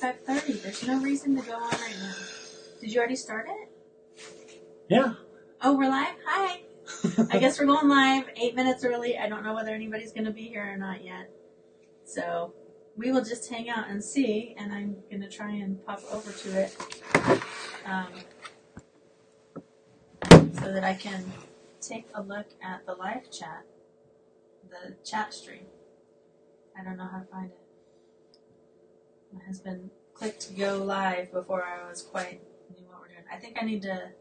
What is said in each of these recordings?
5:30. There's no reason to go on right now. Did you already start it? Yeah. Oh, we're live? Hi. I guess we're going live 8 minutes early. I don't know whether anybody's going to be here or not yet. So we will just hang out and see, and I'm going to try and pop over to it so that I can take a look at the live chat, the chat stream. I don't know how to find it. My husband clicked go live before I was quite knew what we're doing. I think I need to...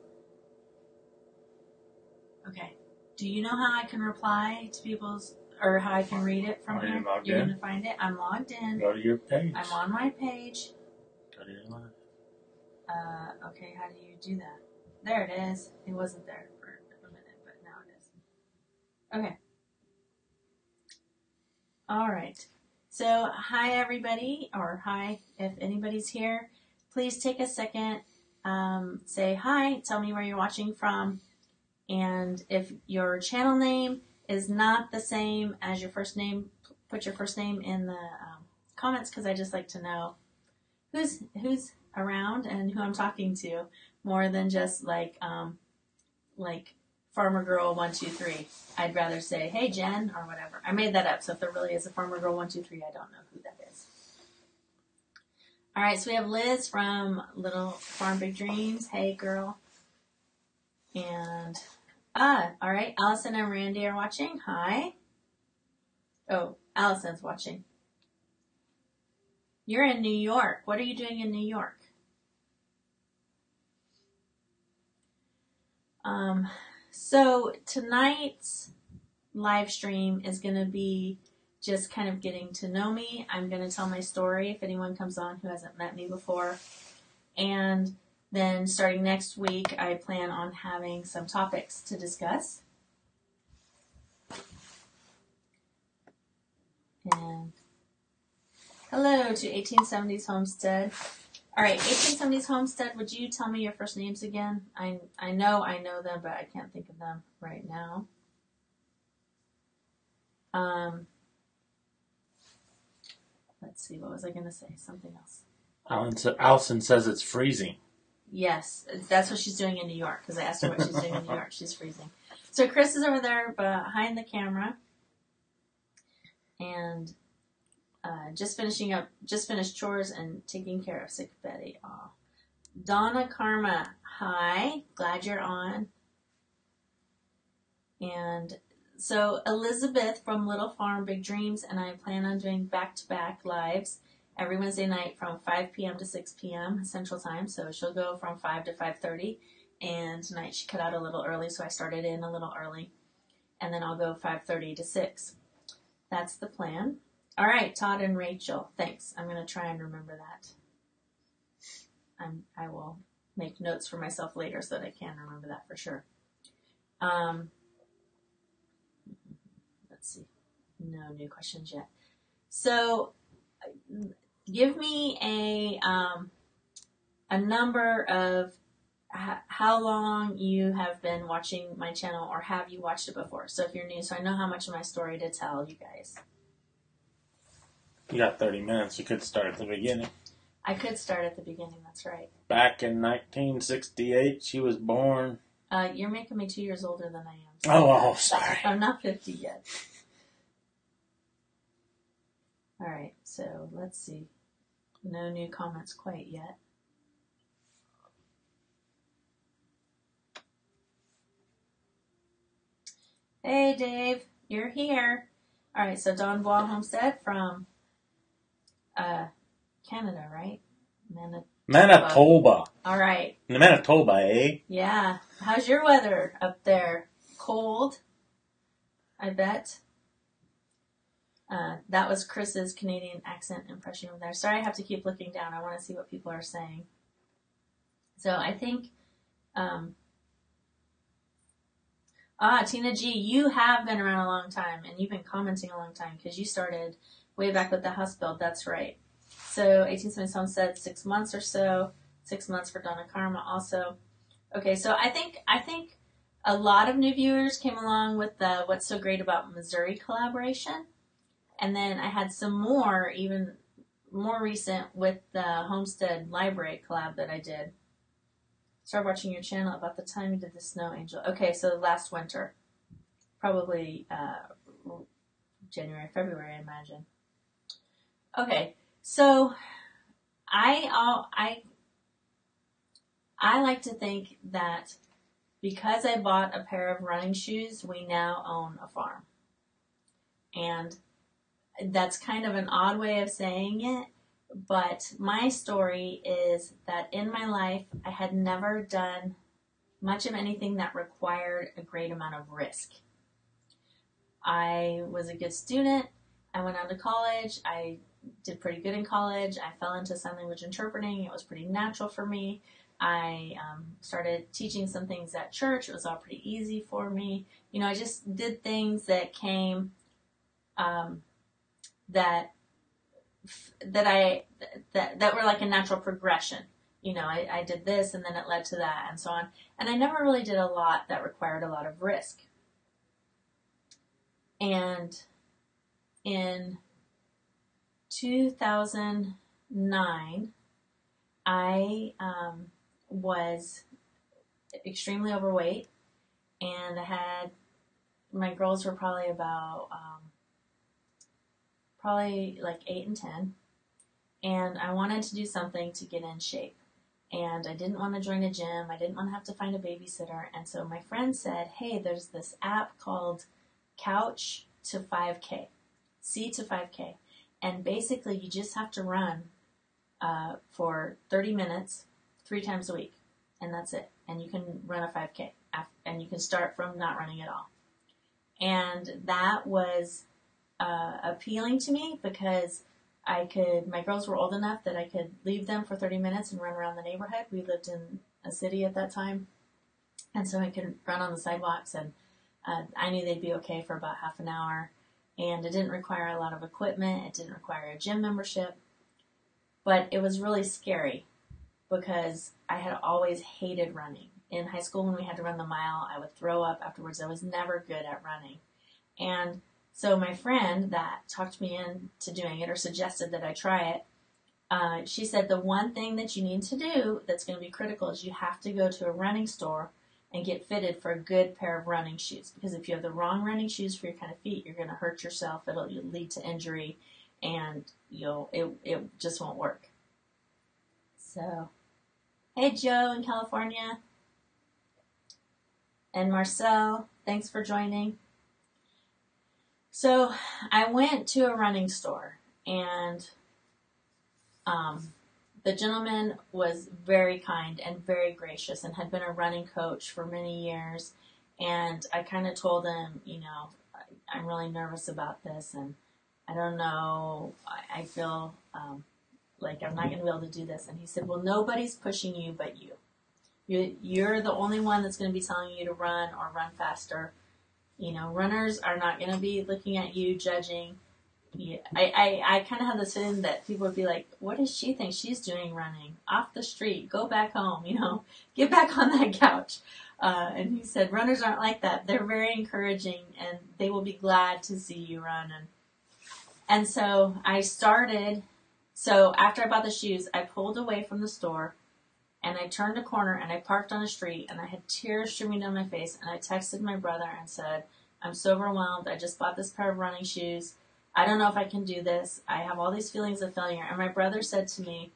Okay. Do you know how I can reply to people's... or how I can read it from here? You're going to find it? I'm logged in. Go to your page. I'm on my page. Go to your live. Okay, how do you do that? There it is. It wasn't there for a minute, but now it is. Okay. All right. So, hi everybody, or hi if anybody's here. Please take a second, say hi, tell me where you're watching from, and if your channel name is not the same as your first name, put your first name in the comments, because I just like to know who's around and who I'm talking to, more than just like Farmer Girl 123. I'd rather say, hey Jen, or whatever. I made that up, so if there really is a Farmer Girl 123, I don't know who that is. All right, so we have Liz from Little Farm Big Dreams. Hey girl. And all right, Allison and Randy are watching. Hi. Oh, Allison's watching. You're in New York. What are you doing in New York? So tonight's live stream is going to be just kind of getting to know me. I'm going to tell my story if anyone comes on who hasn't met me before. And then starting next week, I plan on having some topics to discuss. And hello to 1870s Homestead. All right, 1870s Homestead, would you tell me your first names again? I know them, but I can't think of them right now. Let's see, what was I going to say? Something else. Allison says it's freezing. Yes, that's what she's doing in New York, because I asked her what she's doing in New York. She's freezing. So Chris is over there behind the camera. And just finished chores and taking care of sick Betty. Aw. Donna Karma, hi, glad you're on. And so Elizabeth from Little Farm Big Dreams and I plan on doing back-to-back lives every Wednesday night from 5 p.m. to 6 p.m. Central Time. So she'll go from 5 to 5:30. And tonight she cut out a little early, so I started in a little early. And then I'll go 5:30 to 6. That's the plan. All right, Todd and Rachel, thanks. I'm going to try and remember that. I will make notes for myself later so that I can remember that for sure. Let's see. No new questions yet. So give me a number of how long you have been watching my channel, or have you watched it before? So if you're new, so I know how much of my story to tell you guys. You got 30 minutes. You could start at the beginning. I could start at the beginning, that's right. Back in 1968, she was born. You're making me 2 years older than I am. So sorry. I'm not 50 yet. All right, so let's see. No new comments quite yet. Hey, Dave, you're here. All right, so Don Bois Homestead from Canada, right? Manitoba. All right. Manitoba, eh? Yeah. How's your weather up there? Cold, I bet. That was Chris's Canadian accent impression over there. Sorry, I have to keep looking down. I want to see what people are saying. So I think... Tina G, you have been around a long time, and you've been commenting a long time, because you started way back with the house build. That's right. So 1870s Homestead, 6 months or so. 6 months for Donna Karma also. Okay, so I think a lot of new viewers came along with the What's So Great About Missouri collaboration. And then I had some more, even more recent with the Homestead Library collab that I did. Started watching your channel about the time you did the Snow Angel. Okay, so last winter, probably January, February, I imagine. Okay, so I like to think that because I bought a pair of running shoes, we now own a farm. And that's kind of an odd way of saying it, but my story is that in my life, I had never done much of anything that required a great amount of risk. I was a good student. I went on to college. I did pretty good in college. I fell into sign language interpreting. It was pretty natural for me. I started teaching some things at church. It was all pretty easy for me. You know, I just did things that came that were like a natural progression. You know, I did this and then it led to that and so on. And I never really did a lot that required a lot of risk. And in 2009, I was extremely overweight, and my girls were probably about like 8 and 10, and I wanted to do something to get in shape. And I didn't want to join a gym. I didn't want to have to find a babysitter. And so my friend said, hey, there's this app called Couch to 5K, C to 5K. And basically you just have to run for 30 minutes 3 times a week. And that's it. And you can run a 5K. And you can start from not running at all. And that was appealing to me because my girls were old enough that I could leave them for 30 minutes and run around the neighborhood. We lived in a city at that time. And so I could run on the sidewalks, and I knew they'd be okay for about half an hour. And it didn't require a lot of equipment. It didn't require a gym membership. But it was really scary because I had always hated running. In high school, when we had to run the mile, I would throw up afterwards. I was never good at running. And so my friend that talked me into doing it or suggested that I try it, she said the one thing that you need to do that's going to be critical is you have to go to a running store and get fitted for a good pair of running shoes. Because if you have the wrong running shoes for your kind of feet, you're going to hurt yourself. It'll lead to injury, and it just won't work. So, hey Joe in California, and Marcel, thanks for joining. So I went to a running store, and the gentleman was very kind and very gracious and had been a running coach for many years. And I kind of told him, you know, I'm really nervous about this, and I don't know, I feel like I'm not going to be able to do this. And he said, well, nobody's pushing you but you. You're the only one that's going to be telling you to run or run faster. You know, runners are not going to be looking at you, judging. Yeah, I kind of have this feeling that people would be like, what does she think she's doing running? Off the street, go back home, you know, get back on that couch. And he said, runners aren't like that. They're very encouraging, and they will be glad to see you run. And so after I bought the shoes, I pulled away from the store, and I turned a corner, and I parked on a street, and I had tears streaming down my face, and I texted my brother and said, I'm so overwhelmed. I just bought this pair of running shoes. I don't know if I can do this. I have all these feelings of failure. And my brother said to me,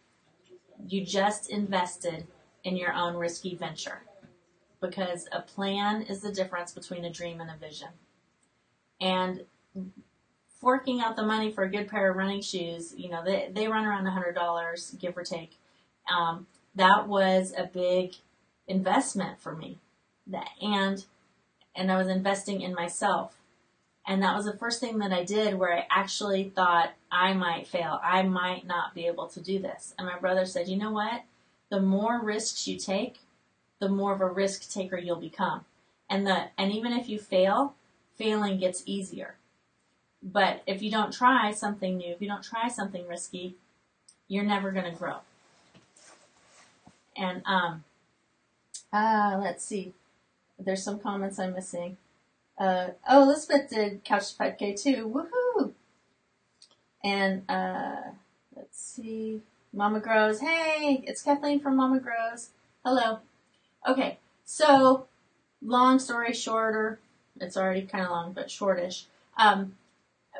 you just invested in your own risky venture, because a plan is the difference between a dream and a vision. And forking out the money for a good pair of running shoes, you know, they run around $100, give or take. That was a big investment for me. And I was investing in myself. And that was the first thing that I did where I actually thought I might fail. I might not be able to do this. And my brother said, you know what? The more risks you take, the more of a risk taker you'll become. And even if you fail, failing gets easier. But if you don't try something new, if you don't try something risky, you're never going to grow. And let's see. There's some comments I'm missing. Elizabeth did Couch to 5K too. Woohoo! And Let's see. Mama Grows. Hey, it's Kathleen from Mama Grows. Hello. Okay, so long story shorter, it's already kind of long, but shortish.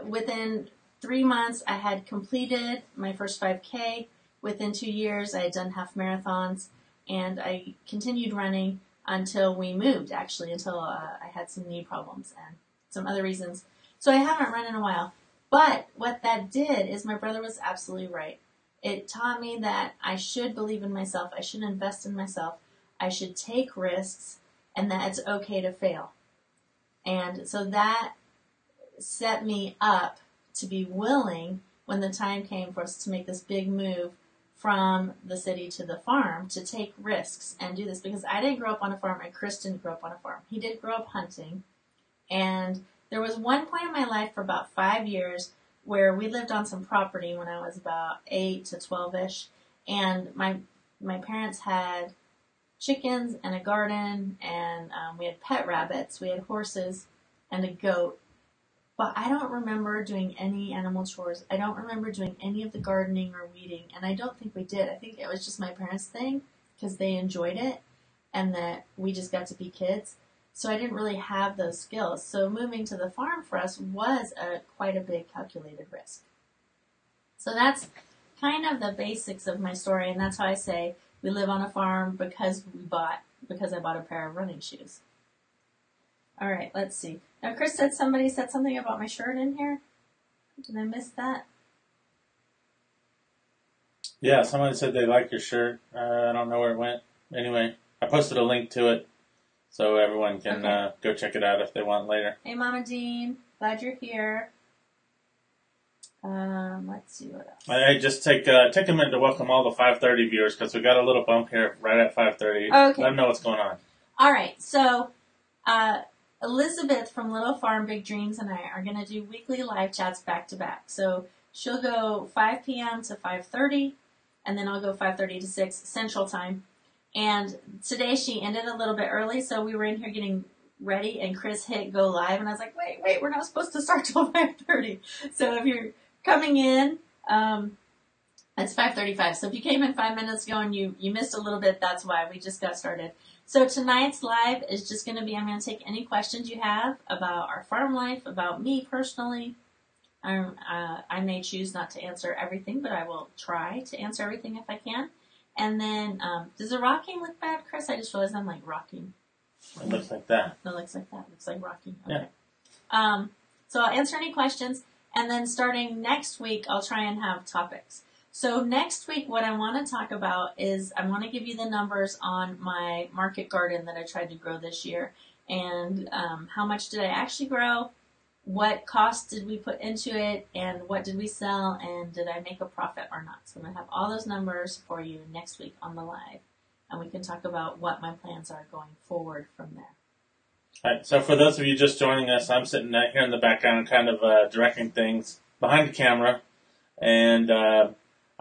Within 3 months, I had completed my first 5K. Within 2 years, I had done half marathons, and I continued running until we moved, actually, until I had some knee problems and some other reasons. So I haven't run in a while. But what that did is my brother was absolutely right. It taught me that I should believe in myself. I should invest in myself. I should take risks, and that it's okay to fail. And so that set me up to be willing when the time came for us to make this big move from the city to the farm, to take risks and do this, because I didn't grow up on a farm and Chris didn't grow up on a farm. He did grow up hunting, and there was one point in my life for about 5 years where we lived on some property when I was about 8 to 12-ish, and my parents had chickens and a garden, and we had pet rabbits, we had horses and a goat. But I don't remember doing any animal chores. I don't remember doing any of the gardening or weeding, and I don't think we did. I think it was just my parents' thing because they enjoyed it and that we just got to be kids. So I didn't really have those skills. So moving to the farm for us was quite a big calculated risk. So that's kind of the basics of my story, and that's how I say we live on a farm because I bought a pair of running shoes. All right, let's see. Now, Chris said somebody said something about my shirt in here. Did I miss that? Yeah, someone said they liked your shirt. I don't know where it went. Anyway, I posted a link to it so everyone can go check it out if they want later. Hey, Mama Dean. Glad you're here. Let's see what else. I just take a minute to welcome all the 5:30 viewers because we got a little bump here right at 5:30. Okay. Let them know what's going on. All right, so Elizabeth from Little Farm Big Dreams and I are going to do weekly live chats back to back. So she'll go 5 p.m. to 5:30, and then I'll go 5:30 to 6 Central Time. And today she ended a little bit early, so we were in here getting ready, and Chris hit go live, and I was like, wait, we're not supposed to start till 5:30. So if you're coming in, it's 5:35. So if you came in 5 minutes ago and you missed a little bit, that's why. We just got started. So tonight's live is just going to be, I'm going to take any questions you have about our farm life, about me personally. I may choose not to answer everything, but I will try to answer everything if I can. And then, does the rocking look bad, Chris? I just realized I'm like rocking. It looks like that. No, it looks like that. It looks like rocking. Okay. Yeah. So I'll answer any questions, and then starting next week, I'll try and have topics. So next week, what I want to talk about is I want to give you the numbers on my market garden that I tried to grow this year, and how much did I actually grow, what cost did we put into it, and what did we sell, and did I make a profit or not. So I'm going to have all those numbers for you next week on the live, and we can talk about what my plans are going forward from there. All right, so for those of you just joining us, I'm sitting here in the background kind of directing things behind the camera, and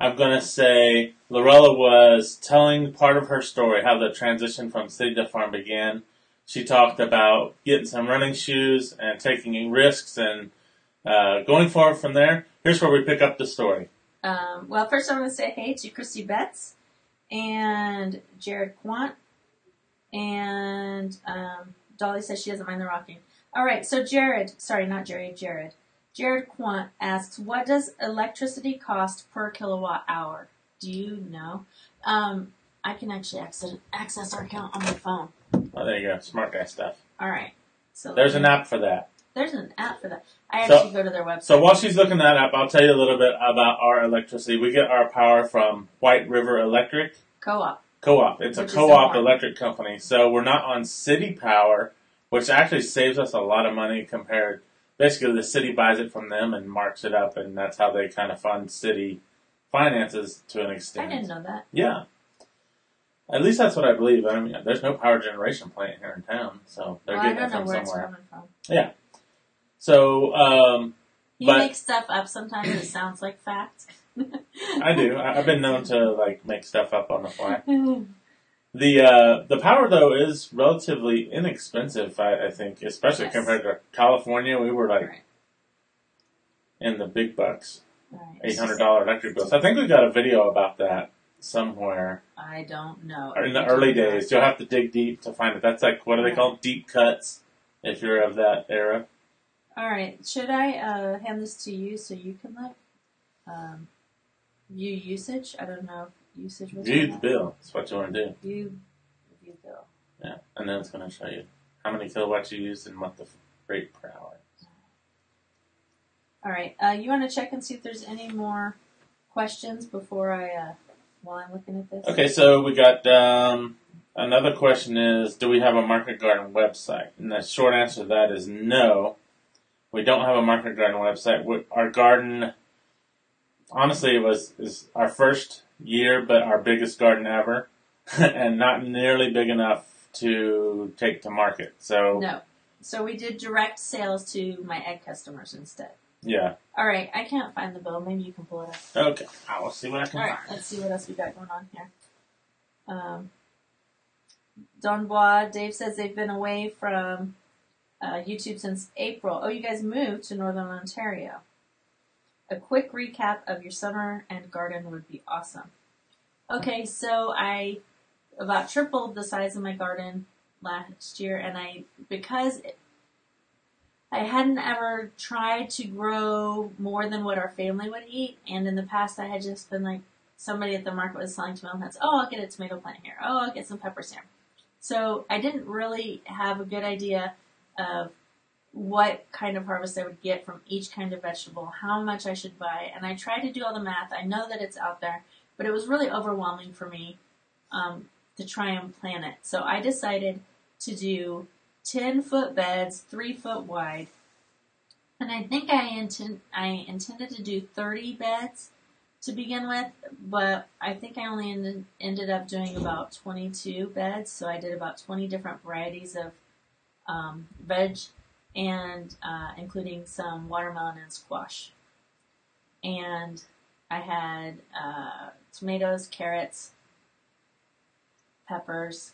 I'm going to say Lorella was telling part of her story, how the transition from city to farm began. She talked about getting some running shoes and taking risks and going forward from there. Here's where we pick up the story. Well, first I want to say hey to Christy Betts and Jared Quant, and Dolly says she doesn't mind the rocking. All right, so Jared Quant asks, what does electricity cost per kilowatt hour? Do you know? I can actually access our account on my phone. Oh, there you go. Smart guy stuff. All right. So there's an app for that. There's an app for that. I actually go to their website. So while she's looking that up, I'll tell you a little bit about our electricity. We get our power from White River Electric. Co-op. It's a co-op electric company. So we're not on city power, which actually saves us a lot of money compared. Basically, the city buys it from them and marks it up, and that's how they kind of fund city finances to an extent. I didn't know that. Yeah. At least that's what I believe. I mean, there's no power generation plant here in town, so they're getting it from somewhere. It's coming from. Yeah. So, you make stuff up sometimes. It sounds like fact. I do. I've been known to make stuff up on the fly. The power though is relatively inexpensive. I think, especially compared to California, we were in the big bucks. Right. $800 electric bills. I think we got a video about that somewhere. I don't know. Or in the early days. You'll have to dig deep to find it. That's like, what are they called? Deep cuts, if you're of that era. All right. Should I hand this to you so you can look? View usage? I don't know if usage was View the bill. That's what you want to do. View bill. Yeah, and then it's going to show you how many kilowatts you used and what the rate per hour is. All right. You want to check and see if there's any more questions before while I'm looking at this? Okay, so we got another question is, do we have a Market Garden website? And the short answer to that is no. We don't have a Market Garden website. Our garden, honestly, is our first year, but our biggest garden ever, and not nearly big enough to take to market. So no. So we did direct sales to my egg customers instead. Yeah. All right. I can't find the bill. Maybe you can pull it up. Okay. I will see what I can All right. find. Let's see what else we got going on here. Don Bois, Dave says they've been away from YouTube since April. Oh, you guys moved to Northern Ontario. A quick recap of your summer and garden would be awesome. Okay, so I about tripled the size of my garden last year, and because I hadn't ever tried to grow more than what our family would eat, and in the past I had just been like, somebody at the market was selling tomato plants. Oh, I'll get a tomato plant here. Oh, I'll get some peppers here. So I didn't really have a good idea of what kind of harvest I would get from each kind of vegetable, how much I should buy, and I tried to do all the math. I know that it's out there, but it was really overwhelming for me to try and plan it. So I decided to do 10-foot beds, 3 foot wide, and I think I intended to do 30 beds to begin with, but I think I only ended up doing about 22 beds, so I did about 20 different varieties of veg, and including some watermelon and squash. And I had tomatoes, carrots, peppers,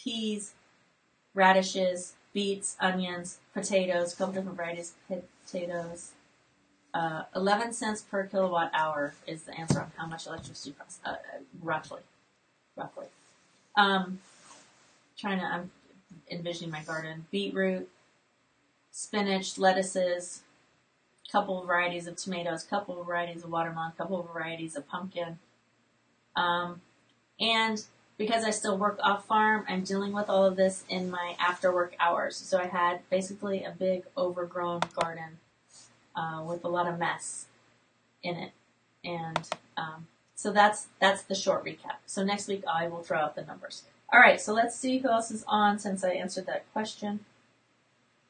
peas, radishes, beets, onions, potatoes, a couple different varieties of potatoes. 11 cents per kilowatt hour is the answer on how much electricity costs, roughly. I'm envisioning my garden. Beetroot, spinach, lettuces, couple of varieties of tomatoes, couple of varieties of watermelon, couple of varieties of pumpkin. And because I still work off farm, I'm dealing with all of this in my after work hours. So I had basically a big overgrown garden with a lot of mess in it. And so that's the short recap. So next week I will throw out the numbers. All right, so let's see who else is on since I answered that question.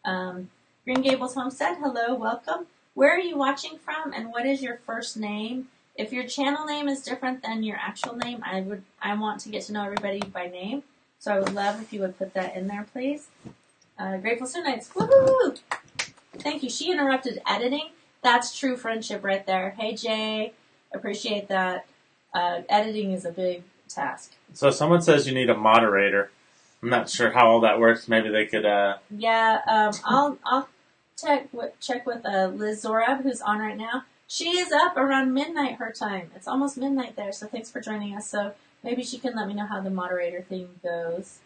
Green Gables Homestead, hello, welcome. Where are you watching from, and what is your first name? If your channel name is different than your actual name, I want to get to know everybody by name. So I would love if you would put that in there, please. Grateful Snow Nights, woohoo! Thank you. She interrupted editing. That's true friendship right there. Hey Jay, appreciate that. Editing is a big task. So someone says you need a moderator. I'm not sure how all that works. Maybe they could. I'll check with Liz Zorab, who's on right now. She is up around midnight her time. It's almost midnight there, so thanks for joining us. So maybe she can let me know how the moderator thing goes,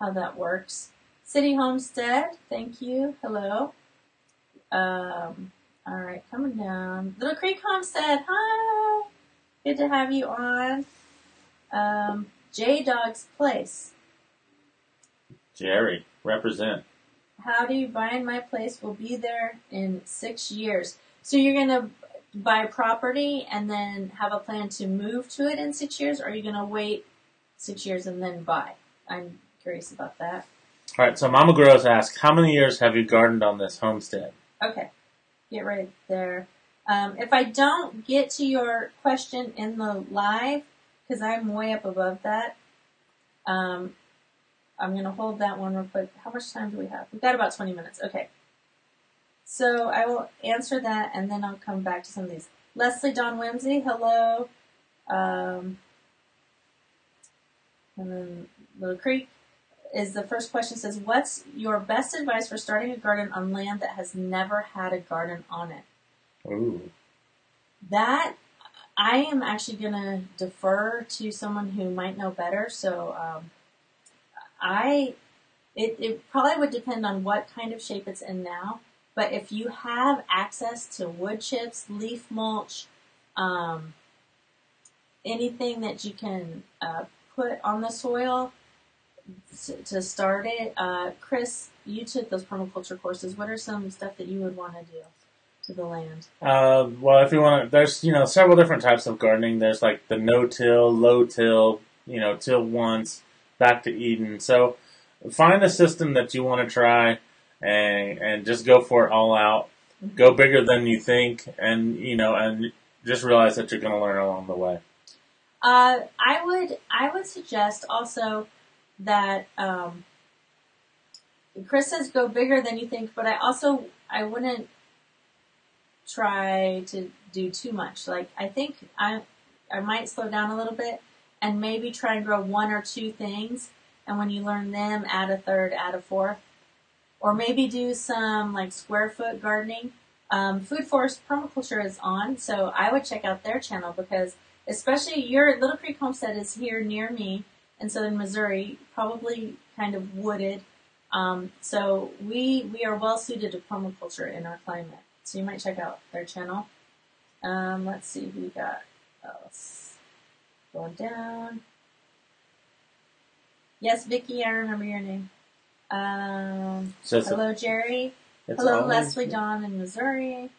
how that works. City Homestead, thank you. Hello. All right, coming down. Little Creek Homestead, hi. Good to have you on. J Dog's Place. Jerry, represent. Howdy, buying my place will be there in 6 years. So you're going to buy property and then have a plan to move to it in 6 years, or are you going to wait 6 years and then buy? I'm curious about that. All right, so Mama Grows asks, how many years have you gardened on this homestead? Okay, get right there. If I don't get to your question in the live, because I'm way up above that, I'm going to hold that one real quick. How much time do we have? We've got about 20 minutes. Okay. So I will answer that, and then I'll come back to some of these. Leslie Dawn Whimsy, hello. And then Little Creek. is the first question says, what's your best advice for starting a garden on land that has never had a garden on it? Ooh. That, I am actually going to defer to someone who might know better. So it probably would depend on what kind of shape it's in now. But if you have access to wood chips, leaf mulch, anything that you can put on the soil to start it. Chris, you took those permaculture courses. What are some stuff that you would want to do to the land? Well, if you want to, there's, several different types of gardening. There's like the no-till, low-till, till once, back to Eden. So find a system that you want to try and just go for it all out. Mm-hmm. Go bigger than you think, and just realize that you're going to learn along the way. I would suggest also that Chris says go bigger than you think, but I wouldn't try to do too much. Like, I think I might slow down a little bit and maybe try and grow one or two things, and when you learn them, add a third, add a fourth, or maybe do some like square foot gardening. Food Forest Permaculture is on, so I would check out their channel, because especially your Little Creek Homestead is here near me in southern Missouri, probably kind of wooded. So we are well suited to permaculture in our climate. So you might check out their channel. Let's see who we got else. Going down. Yes, Vicki, I remember your name. Hello, Jerry. Hello, Leslie Dawn in Missouri.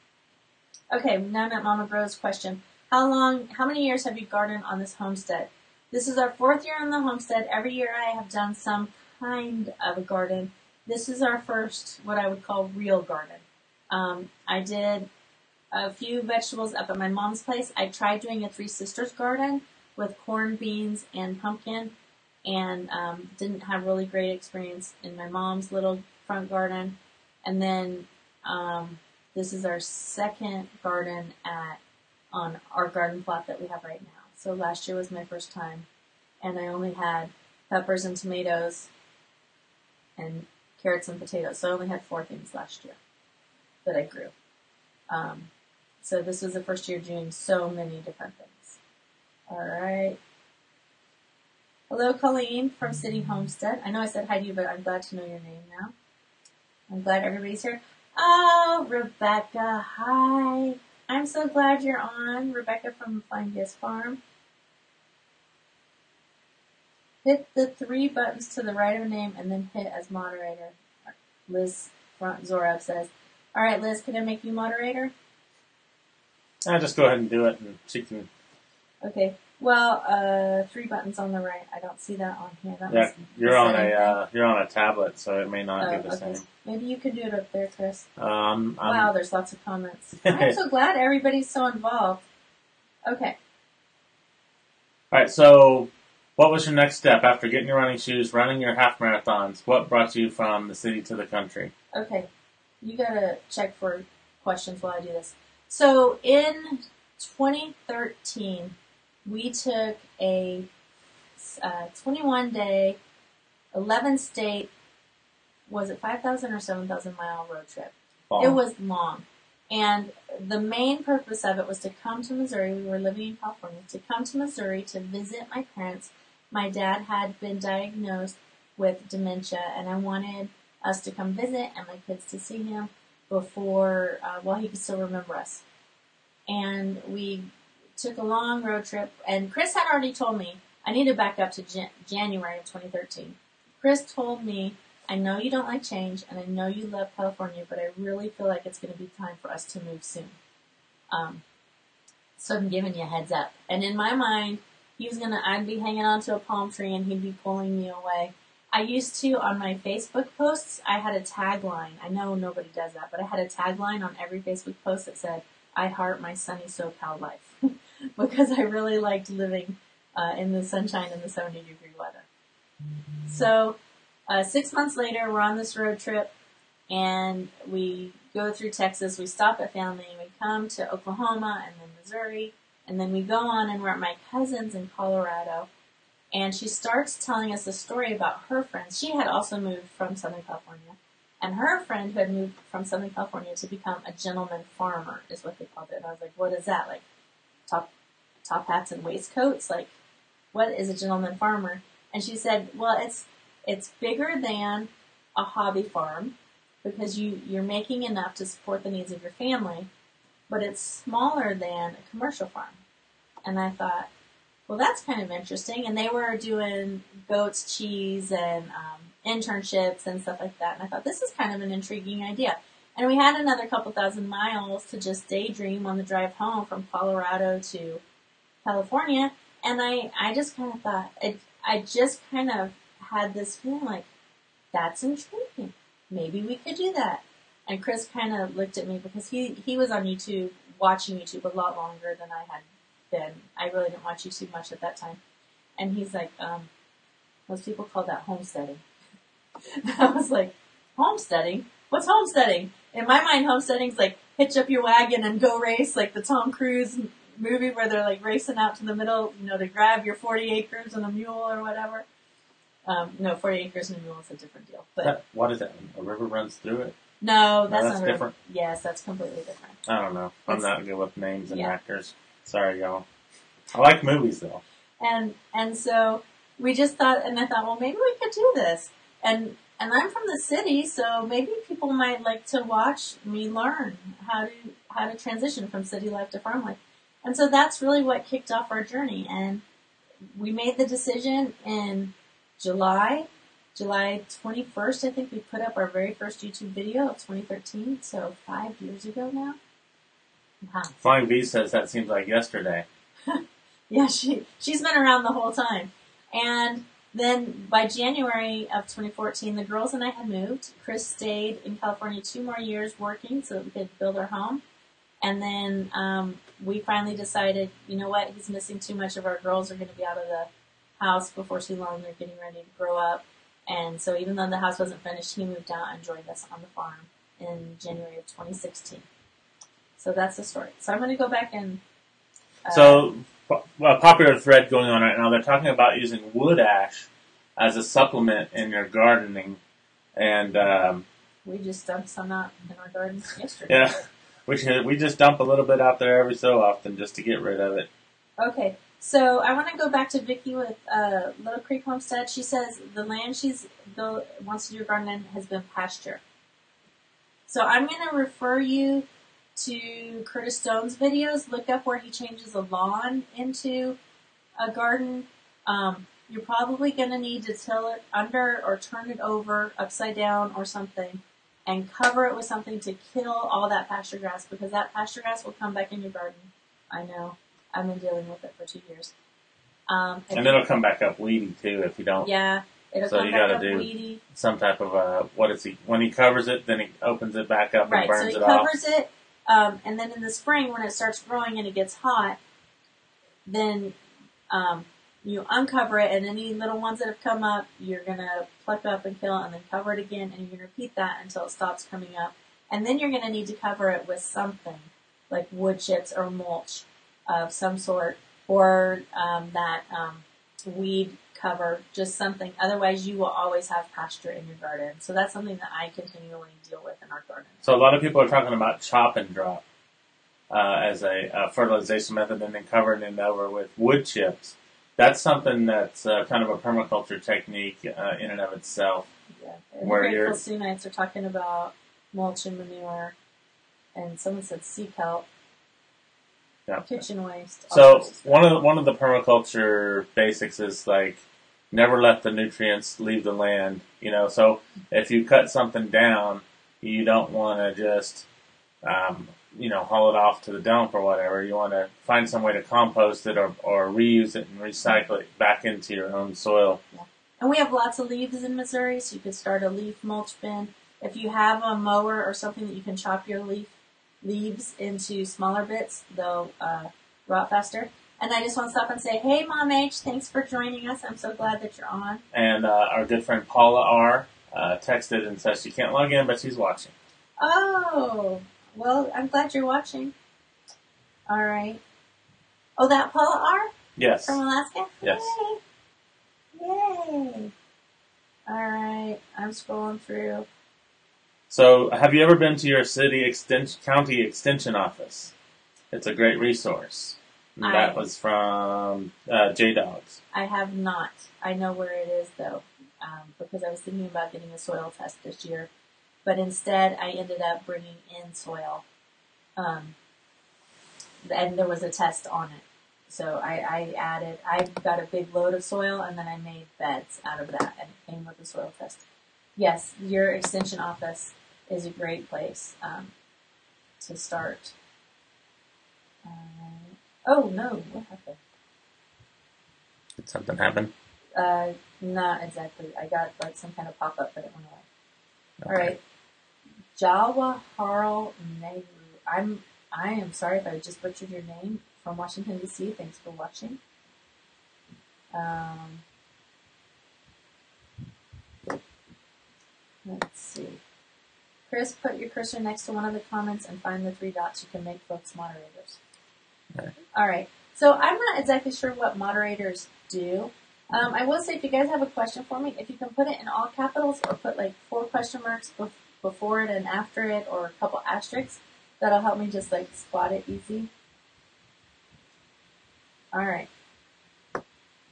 Okay, now I'm at Mama Gro's question. How many years have you gardened on this homestead? This is our 4th year on the homestead. Every year I have done some kind of a garden. This is our first, what I would call, real garden. I did a few vegetables up at my mom's place. I tried doing a Three Sisters garden with corn, beans, and pumpkin, and didn't have really great experience in my mom's little front garden. And then this is our second garden on our garden plot that we have right now. So last year was my first time, and I only had peppers and tomatoes and carrots and potatoes. So I only had 4 things last year that I grew. So this was the first year doing so many different things. All right. Hello, Colleen from City Homestead. I know I said hi to you, but I'm glad to know your name now. I'm glad everybody's here. Oh, Rebecca, hi. I'm so glad you're on. Rebecca from Fine Farm. Hit the 3 buttons to the right of a name and then hit as moderator. Liz Zorab says, all right, Liz, can I make you moderator? I'll just go ahead and do it, and she can. Okay. Well, 3 buttons on the right. I don't see that on here. You're on a tablet, so it may not be the same. Maybe you could do it up there, Chris. Wow, there's lots of comments. I'm so glad everybody's so involved. Okay. All right. So, what was your next step after getting your running shoes, running your half marathons? What brought you from the city to the country? Okay. You gotta check for questions while I do this. So, in 2013, we took a 21-day, 11-state, was it 5,000 or 7,000 mile road trip? Long. It was long. And the main purpose of it was to come to Missouri. We were living in California. To come to Missouri to visit my parents. My dad had been diagnosed with dementia, and I wanted us to come visit and my kids to see him before, while he could still remember us. And we took a long road trip, and Chris had already told me, I need to back up to January of 2013. Chris told me, I know you don't like change, and I know you love California, but I really feel like it's going to be time for us to move soon. So I'm giving you a heads up. And in my mind, I'd be hanging onto a palm tree, and he'd be pulling me away. I used to, on my Facebook posts, I had a tagline. I know nobody does that, but I had a tagline on every Facebook post that said, I heart my sunny SoCal life. Because I really liked living in the sunshine and the 70-degree weather. So 6 months later, we're on this road trip, and we go through Texas. We stop at family, and we come to Oklahoma and then Missouri, and then we go on, and we're at my cousin's in Colorado. And she starts telling us a story about her friends. She had also moved from Southern California. And her friend who had moved from Southern California to become a gentleman farmer is what they called it. And I was like, what is that? Like top hats and waistcoats? Like, what is a gentleman farmer? And she said, well, it's bigger than a hobby farm because you're making enough to support the needs of your family, but it's smaller than a commercial farm. And I thought, well, that's kind of interesting. And they were doing goats, cheese, and internships and stuff like that. And I thought, this is kind of an intriguing idea. And we had another couple thousand miles to just daydream on the drive home from Colorado to California. And I just kind of thought, I just kind of had this feeling like, that's intriguing. Maybe we could do that. And Chris kind of looked at me because he was on YouTube, watching YouTube a lot longer than I had been. I really didn't watch YouTube much at that time. And he's like, most people call that homesteading. I was like, homesteading? What's homesteading? In my mind, homesteading's like hitch up your wagon and go race, like the Tom Cruise movie where they're like racing out to the middle, to grab your 40 acres and a mule or whatever. No, 40 acres and a mule is a different deal. But what is that? A river runs through it? No, that's not different. Yes, that's completely different. I don't know. I'm not good with names and actors. Sorry, y'all. I like movies though. And so we just thought, and I thought, well, maybe we could do this. And I'm from the city, so maybe people might like to watch me learn how to transition from city life to farm life. And so that's really what kicked off our journey. And we made the decision in July 21st, I think we put up our very first YouTube video of 2013, so 5 years ago now. Wow. Flying V says that seems like yesterday. Yeah, she's been around the whole time. And then by January of 2014, the girls and I had moved. Chris stayed in California 2 more years working so that we could build our home. And then we finally decided, you know what, he's missing too much of our girls are going to be out of the house before too long. They're getting ready to grow up. And so even though the house wasn't finished, he moved out and joined us on the farm in January of 2016. So that's the story. So I'm going to go back and... So, a popular thread going on right now, they're talking about using wood ash as a supplement in your gardening. And... we just dumped some out in our garden yesterday. Yeah. We just dump a little bit out there every so often just to get rid of it. Okay. So I want to go back to Vicki with Little Creek Homestead. She says the land she's wants to do gardening has been pasture. So I'm going to refer you to Curtis Stone's videos. Look up where he changes a lawn into a garden. You're probably going to need to till it under or turn it over upside down or something and cover it with something to kill all that pasture grass because that pasture grass will come back in your garden. I know. I've been dealing with it for 2 years. And it'll come back up weedy too if you don't. Yeah, it'll come back up weedy. Some type of when he covers it, then he opens it back up and burns it off. Right, so he covers it, and then in the spring when it starts growing and it gets hot, then you uncover it, and any little ones that have come up, you're gonna pluck up and kill, and then cover it again, and you're gonna repeat that until it stops coming up, and then you're gonna need to cover it with something like wood chips or mulch of some sort, or weed cover, just something. Otherwise, you will always have pasture in your garden. So that's something that I continually deal with in our garden. So a lot of people are talking about chop and drop as a fertilization method, and then covering it over with wood chips. That's something that's kind of a permaculture technique in and of itself. Yeah, and the Grateful Soonites are talking about mulch and manure, and someone said sea kelp. Yeah. Kitchen waste. So one of the permaculture basics is like never let the nutrients leave the land. So if you cut something down, you don't want to just haul it off to the dump or whatever. You want to find some way to compost it or reuse it and recycle it back into your own soil. Yeah. And we have lots of leaves in Missouri, so you could start a leaf mulch bin. If you have a mower or something that you can chop your leaves into smaller bits, they'll rot faster. And I just want to stop and say, hey, Mom H, thanks for joining us. I'm so glad that you're on. And our good friend Paula R. Texted and says she can't log in, but she's watching. Oh, well, I'm glad you're watching. All right. Oh, that Paula R? Yes. From Alaska? Yes. Hey. Yay! Alright, I'm scrolling through. So, have you ever been to your county extension office? It's a great resource. And that was from J-Dogs. I have not. I know where it is, though, because I was thinking about getting a soil test this year. But instead, I ended up bringing in soil. And there was a test on it. So I got a big load of soil, and then I made beds out of that, and it came with a soil test. Yes, your extension office is a great place to start. Oh, no, what happened? Did something happen? Not exactly. I got like some kind of pop-up, but it went away. Okay. All right. Jawaharlal Nehru. I am sorry if I just butchered your name. From Washington, D.C. Thanks for watching. Let's see. Chris, put your cursor next to one of the comments and find the 3 dots. You can make folks moderators. All right. So I'm not exactly sure what moderators do. I will say, if you guys have a question for me, if you can put it in all capitals or put like 4 question marks before it and after it, or a couple asterisks, that'll help me just like spot it easy. All right.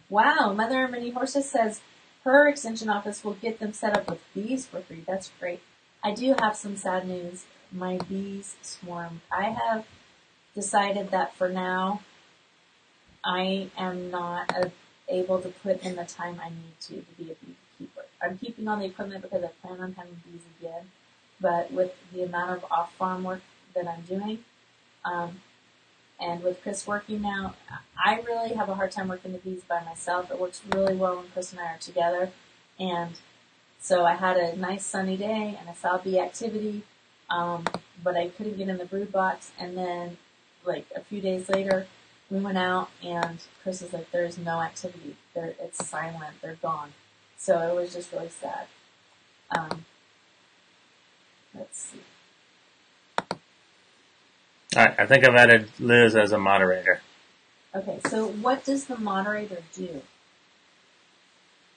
Wow, Mother of Many Horses says her extension office will get them set up with bees for free. That's great. I do have some sad news. My bees swarmed. I have decided that for now, I am not able to put in the time I need to be a beekeeper. I'm keeping all the equipment because I plan on having bees again. But with the amount of off-farm work that I'm doing, and with Chris working now, I really have a hard time working the bees by myself. It works really well when Chris and I are together. And so I had a nice sunny day and I saw bee activity, but I couldn't get in the brood box. And then like a few days later, we went out and Chris was like, there's no activity. It's silent. They're gone. So it was just really sad. Let's see. All right, I think I've added Liz as a moderator. Okay, so what does the moderator do?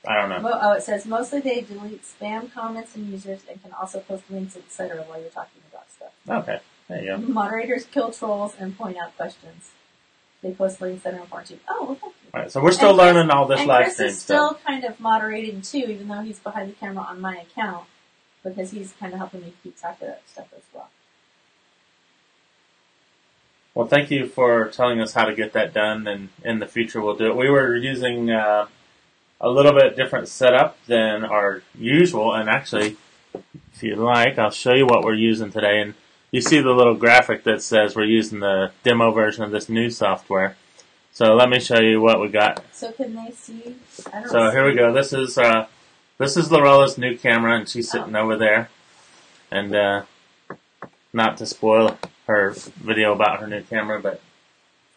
I don't know. Well, it says mostly they delete spam comments and users and can also post links, etc. while you're talking about stuff. Okay, there you go. Moderators kill trolls and point out questions. They post links that are important to you. Oh, well, thank you. All right, so we're still learning all this live stream stuff. Chris is still kind of moderating too, even though he's behind the camera on my account, because he's kind of helping me keep track of that stuff as well. Well, thank you for telling us how to get that done, and in the future we'll do it. We were using a little bit different setup than our usual, and actually, if you like, I'll show you what we're using today. And you see the little graphic that says we're using the demo version of this new software. So let me show you what we got. So can they see? So here we go. This is Lorella's new camera, and she's sitting over there. And not to spoil her video about her new camera, but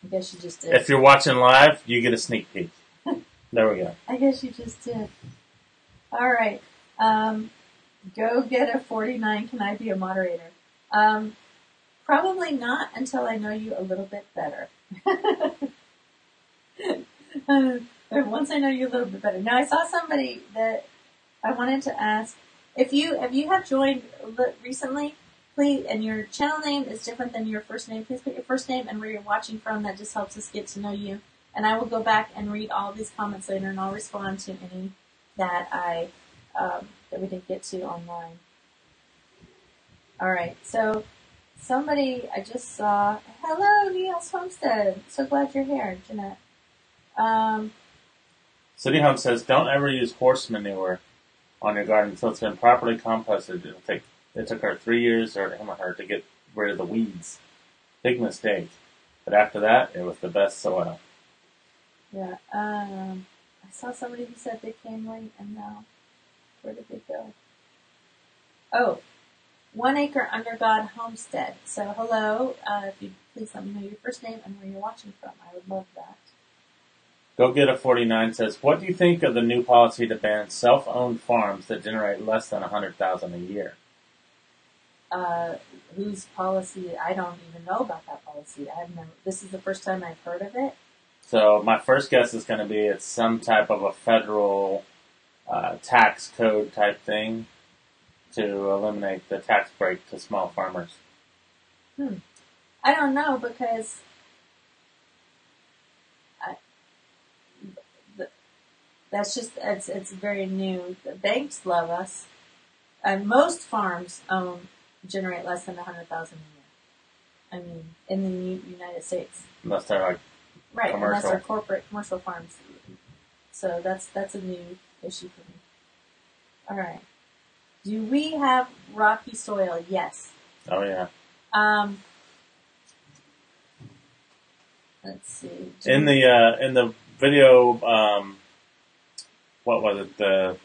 I guess you just did. If you're watching live, you get a sneak peek. There we go. I guess you just did. All right. Go get a 49. Can I be a moderator? Probably not until I know you a little bit better. Once I know you a little bit better. Now, I saw somebody that I wanted to ask. If you have joined recently, please, and your channel name is different than your first name, please put your first name and where you're watching from. That just helps us get to know you. And I will go back and read all these comments later, and I'll respond to any that that we didn't get to online. All right, so somebody I just saw. Hello, Niels Homestead. So glad you're here, Jeanette. City Home says, don't ever use horse manure on your garden until it's been properly composted. It took her 3 years, or him or her, to get rid of the weeds. Big mistake. But after that, it was the best soil. Yeah, I saw somebody who said they came late, and now, where did they go? Oh, 1 Acre Under God Homestead. So, hello, if you please let me know your first name and where you're watching from. I would love that. Go Get a 49 says, what do you think of the new policy to ban self-owned farms that generate less than $100,000 a year? Whose policy? I don't even know about that policy. This is the first time I've heard of it. So my first guess is going to be it's some type of a federal tax code type thing to eliminate the tax break to small farmers. I don't know because that's just it's very new. The banks love us, and most farms generate less than 100,000 a year. I mean, in the United States, Unless they're like right? commercial. Unless they're corporate commercial farms. So that's a new issue for me. All right. Do we have rocky soil? Yes. Oh yeah. Let's see. In the video, what was it? The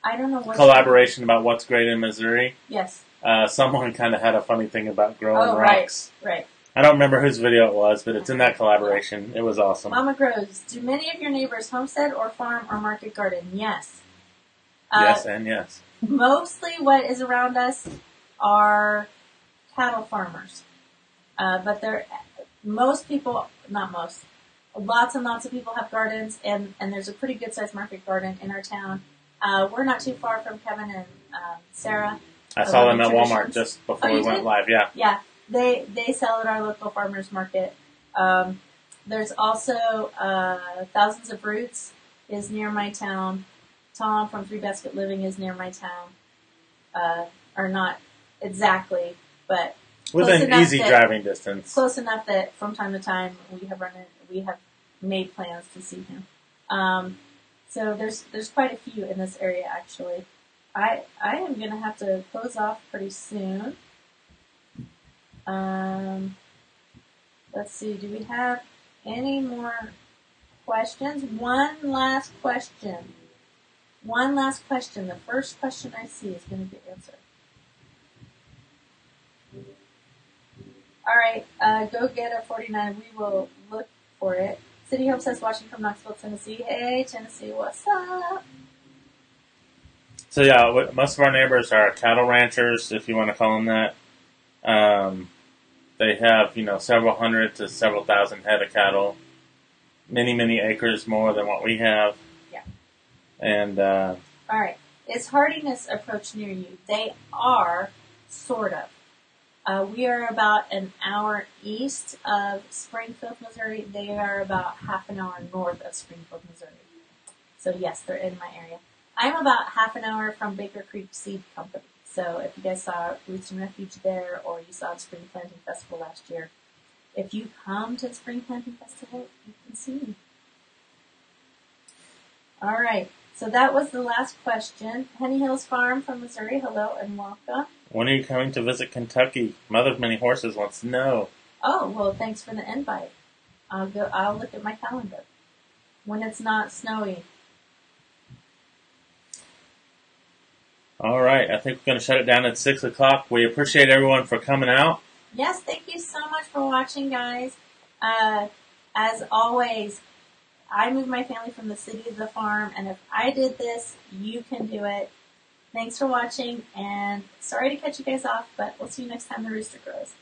I don't know what collaboration about what's great in Missouri. Yes. Someone kind of had a funny thing about growing right, rocks. right. I don't remember whose video it was, but it's in that collaboration. It was awesome. Mama Grows. Do many of your neighbors homestead or farm or market garden? Yes. Yes and yes. Mostly what is around us are cattle farmers. But most people, not most, lots and lots of people have gardens, and there's a pretty good sized market garden in our town. We're not too far from Kevin and Sarah. I saw them at Traditions. Walmart just before Oh, we you went did? live. Yeah. Yeah, they sell at our local farmers market. There's also Thousands of Roots is near my town. Tom from Three Basket Living is near my town. Or not exactly, but Within enough easy that- driving distance. close enough that from time to time we have made plans to see him. So there's quite a few in this area actually. I am gonna have to close off pretty soon. Let's see, do we have any more questions? One last question. The first question I see is going to be answered. All right, go get a 49. We will look for it. City Hope says watching from Knoxville, Tennessee. Hey, Tennessee, what's up? So yeah, most of our neighbors are cattle ranchers, if you want to call them that. They have, several hundred to several thousand head of cattle. Many, many acres more than what we have. Yeah. And, All right. Is Hardiness approach near you? They are, sort of. We are about an hour east of Springfield, Missouri. They are about half an hour north of Springfield, Missouri. So yes, they're in my area. I'm about half an hour from Baker Creek Seed Company. So if you guys saw Roots and Refuge there, or you saw the Spring Planting Festival last year, if you come to the Spring Planting Festival, you can see me. All right. So that was the last question. Henny Hills Farm from Missouri. Hello and welcome. when are you coming to visit Kentucky? Mother of Many Horses wants to know. Oh, well, thanks for the invite. I'll look at my calendar when it's not snowy. All right, I think we're going to shut it down at 6 o'clock. We appreciate everyone for coming out. Yes, thank you so much for watching, guys. As always, I moved my family from the city to the farm, and if I did this, you can do it. Thanks for watching, and sorry to catch you guys off, but we'll see you next time the rooster crows.